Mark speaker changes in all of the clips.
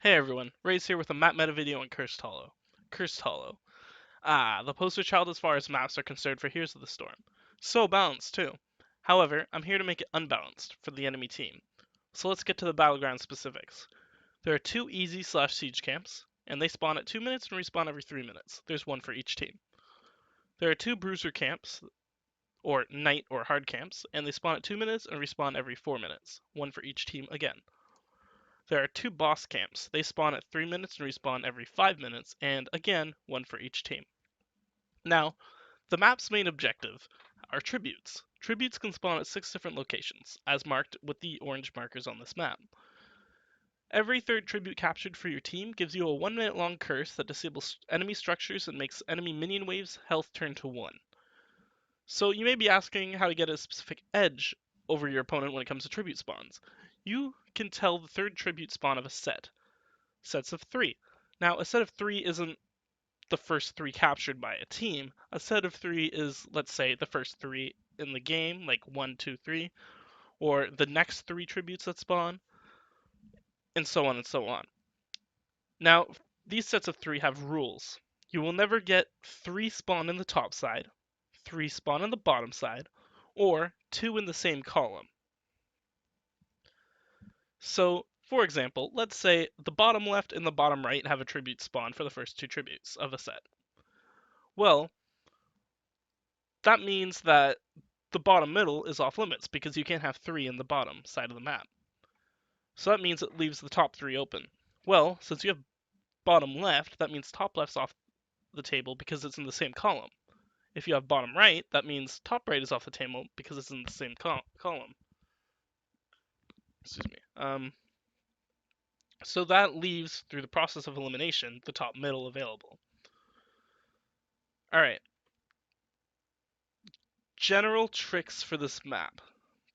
Speaker 1: Hey everyone, Ray's here with a map meta video on Cursed Hollow. Cursed Hollow. The poster child as far as maps are concerned for Heroes of the Storm. So balanced too. However, I'm here to make it unbalanced for the enemy team. So let's get to the battleground specifics. There are two easy slash siege camps, and they spawn at 2 minutes and respawn every 3 minutes. There's one for each team. There are two bruiser camps, or knight or hard camps, and they spawn at 2 minutes and respawn every 4 minutes. One for each team again. There are two boss camps. They spawn at 3 minutes and respawn every 5 minutes, and again, one for each team. Now, the map's main objective are tributes. Tributes can spawn at 6 different locations, as marked with the orange markers on this map. Every third tribute captured for your team gives you a 1 minute long curse that disables enemy structures and makes enemy minion waves health turn to 1. So you may be asking how to get a specific edge over your opponent when it comes to tribute spawns. You can tell the third tribute spawn of a set. Sets of 3. Now, a set of 3 isn't the first 3 captured by a team. A set of 3 is, let's say, the first 3 in the game, like 1, 2, 3, or the next 3 tributes that spawn, and so on and so on. Now, these sets of 3 have rules. You will never get 3 spawn in the top side, 3 spawn in the bottom side, or 2 in the same column. So, for example, let's say the bottom left and the bottom right have a tribute spawn for the first 2 tributes of a set. Well, that means that the bottom middle is off limits because you can't have 3 in the bottom side of the map. So that means it leaves the top 3 open. Well, since you have bottom left, that means top left's off the table because it's in the same column. If you have bottom right, that means top right is off the table because it's in the same column. Excuse me. So that leaves, through the process of elimination, the top middle available. Alright. General tricks for this map.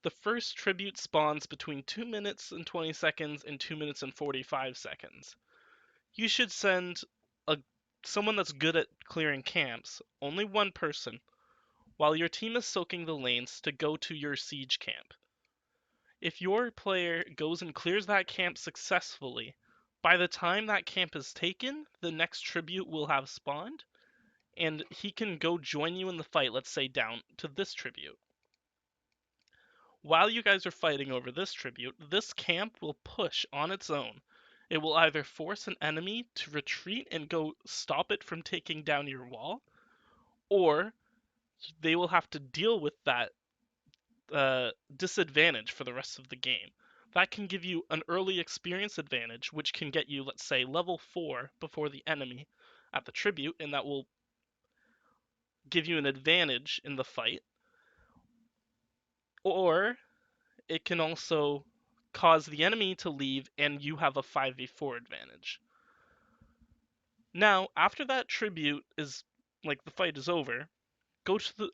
Speaker 1: The first tribute spawns between 2 minutes and 20 seconds and 2 minutes and 45 seconds. You should send someone that's good at clearing camps, only one person, while your team is soaking the lanes to go to your siege camp. If your player goes and clears that camp successfully, by the time that camp is taken, the next tribute will have spawned, and he can go join you in the fight, let's say down to this tribute. While you guys are fighting over this tribute, this camp will push on its own. It will either force an enemy to retreat and go stop it from taking down your wall, or they will have to deal with that disadvantage for the rest of the game. That can give you an early experience advantage, which can get you, let's say, level 4 before the enemy at the tribute, and that will give you an advantage in the fight. Or it can also cause the enemy to leave and you have a 5v4 advantage. Now, after that tribute is, like, the fight is over,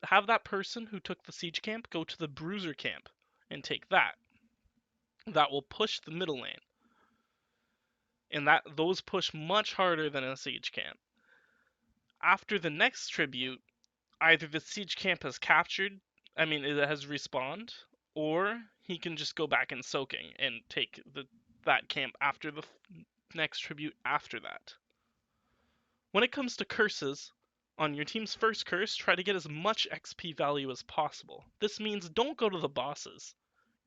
Speaker 1: have that person who took the siege camp go to the bruiser camp and take that. That will push the middle lane. And those push much harder than a siege camp. After the next tribute, either the siege camp has it has respawned, or he can just go back in soaking and take that camp after the next tribute after that. When it comes to curses, on your team's first curse, try to get as much XP value as possible. This means don't go to the bosses.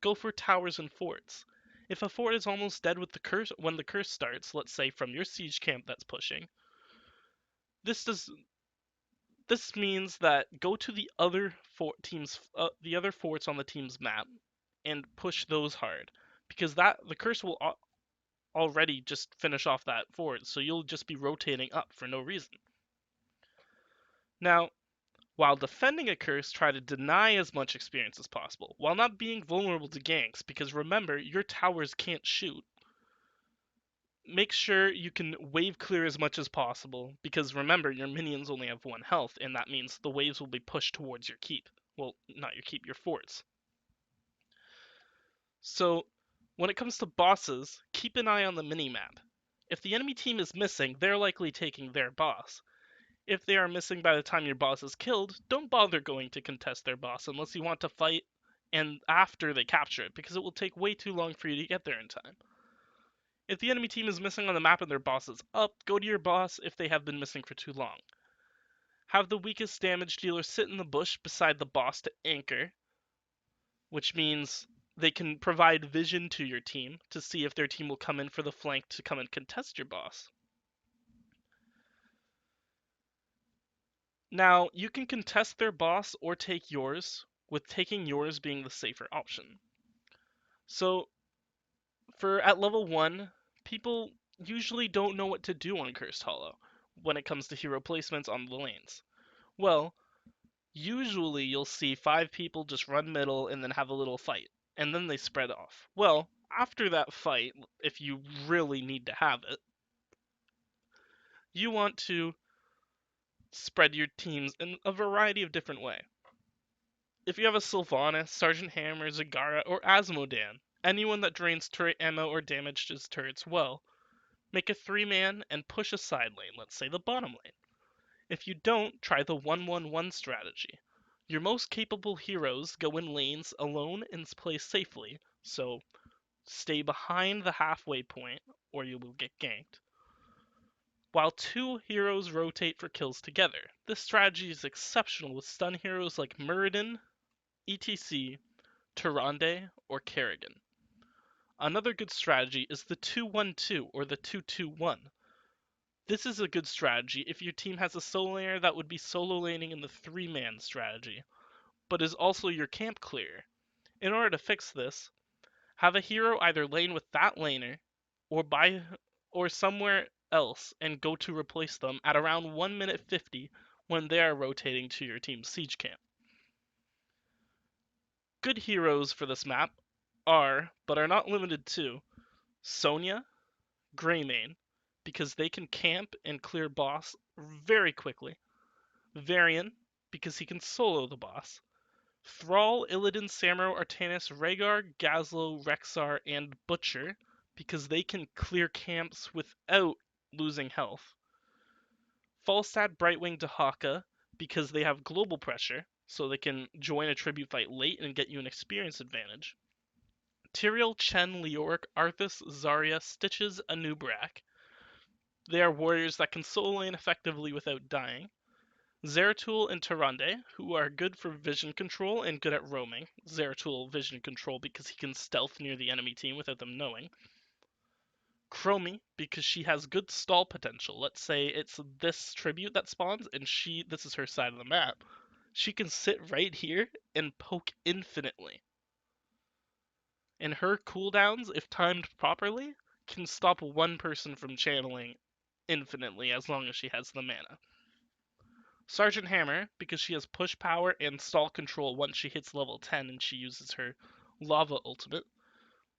Speaker 1: Go for towers and forts. If a fort is almost dead with the curse when the curse starts, let's say from your siege camp that's pushing, this means that go to the other the other forts on the team's map and push those hard, because the curse will already just finish off that fort, so you'll just be rotating up for no reason. Now, while defending a curse, try to deny as much experience as possible, while not being vulnerable to ganks, because remember, your towers can't shoot. Make sure you can wave clear as much as possible, because remember, your minions only have 1 health, and that means the waves will be pushed towards your keep. Well, not your keep, your forts. So, when it comes to bosses, keep an eye on the minimap. If the enemy team is missing, they're likely taking their boss. If they are missing by the time your boss is killed, don't bother going to contest their boss unless you want to fight and after they capture it, because it will take way too long for you to get there in time. If the enemy team is missing on the map and their boss is up, go to your boss if they have been missing for too long. Have the weakest damage dealer sit in the bush beside the boss to anchor, which means they can provide vision to your team to see if their team will come in for the flank to come and contest your boss. Now, you can contest their boss or take yours, with taking yours being the safer option. So, at level 1, people usually don't know what to do on Cursed Hollow when it comes to hero placements on the lanes. Well, usually you'll see 5 people just run middle and then have a little fight, and then they spread off. Well, after that fight, if you really need to have it, you want to spread your teams in a variety of different ways. If you have a Sylvanas, Sergeant Hammer, Zagara, or Asmodan, anyone that drains turret ammo or damages turrets well, make a 3-man and push a side lane, let's say the bottom lane. If you don't, try the 1-1-1 strategy. Your most capable heroes go in lanes alone and play safely, so stay behind the halfway point or you will get ganked, while 2 heroes rotate for kills together. This strategy is exceptional with stun heroes like Muradin, etc., Tyrande, or Kerrigan. Another good strategy is the 2-1-2 or the 2-2-1. This is a good strategy if your team has a solo laner that would be solo laning in the 3-man strategy, but is also your camp clearer. In order to fix this, have a hero either lane with that laner or somewhere else and go to replace them at around 1 minute 50 when they are rotating to your team's siege camp. Good heroes for this map are, but are not limited to, Sonya, Greymane, because they can camp and clear boss very quickly. Varian, because he can solo the boss. Thrall, Illidan, Samuro, Artanis, Rhaegar, Gazlo, Rexxar, and Butcher, because they can clear camps without losing health. Falstad, Brightwing, Dehaka, because they have global pressure, so they can join a tribute fight late and get you an experience advantage. Tyrael, Chen, Leoric, Arthas, Zarya, Stitches, Anub'arak. They are warriors that can solo lane effectively without dying. Zeratul and Tyrande, who are good for vision control and good at roaming. Zeratul vision control because he can stealth near the enemy team without them knowing. Chromie, because she has good stall potential. Let's say it's this tribute that spawns and this is her side of the map. She can sit right here and poke infinitely. And her cooldowns, if timed properly, can stop one person from channeling infinitely as long as she has the mana. Sergeant Hammer, because she has push power and stall control once she hits level 10 and she uses her lava ultimate.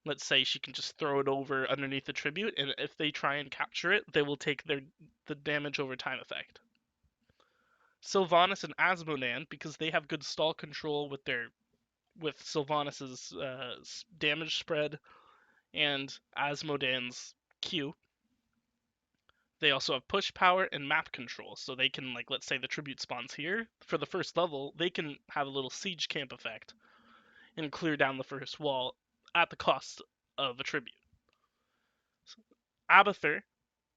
Speaker 1: Let's say she can just throw it over underneath the tribute, and if they try and capture it, they will take the damage over time effect. Sylvanas and Asmodan, because they have good stall control with Sylvanas's damage spread and Asmodan's Q. They also have push power and map control, so they can, like, let's say the tribute spawns here. For the first level, they can have a little siege camp effect and clear down the first wall at the cost of a tribute. Abathur,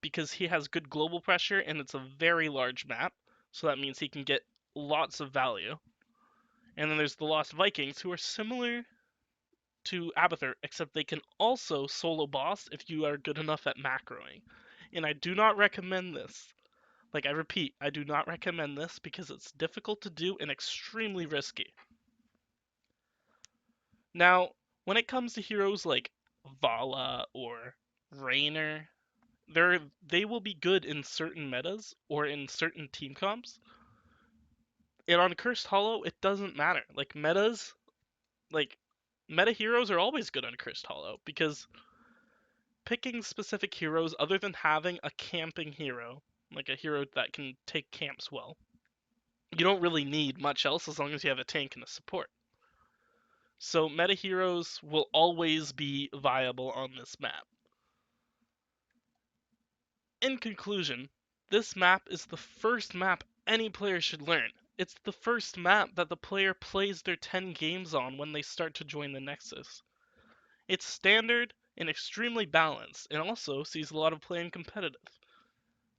Speaker 1: because he has good global pressure and it's a very large map, so that means he can get lots of value. And then there's the Lost Vikings, who are similar to Abathur, except they can also solo boss if you are good enough at macroing. And I do not recommend this. Like, I repeat, I do not recommend this because it's difficult to do and extremely risky. Now, when it comes to heroes like Vala or Raynor, they will be good in certain metas or in certain team comps. And on Cursed Hollow, it doesn't matter. Meta heroes are always good on Cursed Hollow because picking specific heroes other than having a camping hero, like a hero that can take camps well, you don't really need much else as long as you have a tank and a support. So meta heroes will always be viable on this map. In conclusion, this map is the first map any player should learn. It's the first map that the player plays their 10 games on when they start to join the Nexus. It's standard, and extremely balanced, and also sees a lot of play and competitive.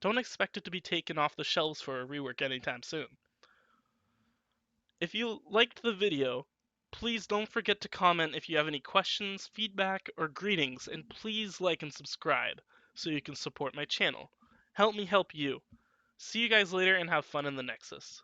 Speaker 1: Don't expect it to be taken off the shelves for a rework anytime soon. If you liked the video, please don't forget to comment if you have any questions, feedback, or greetings, and please like and subscribe so you can support my channel. Help me help you. See you guys later and have fun in the Nexus.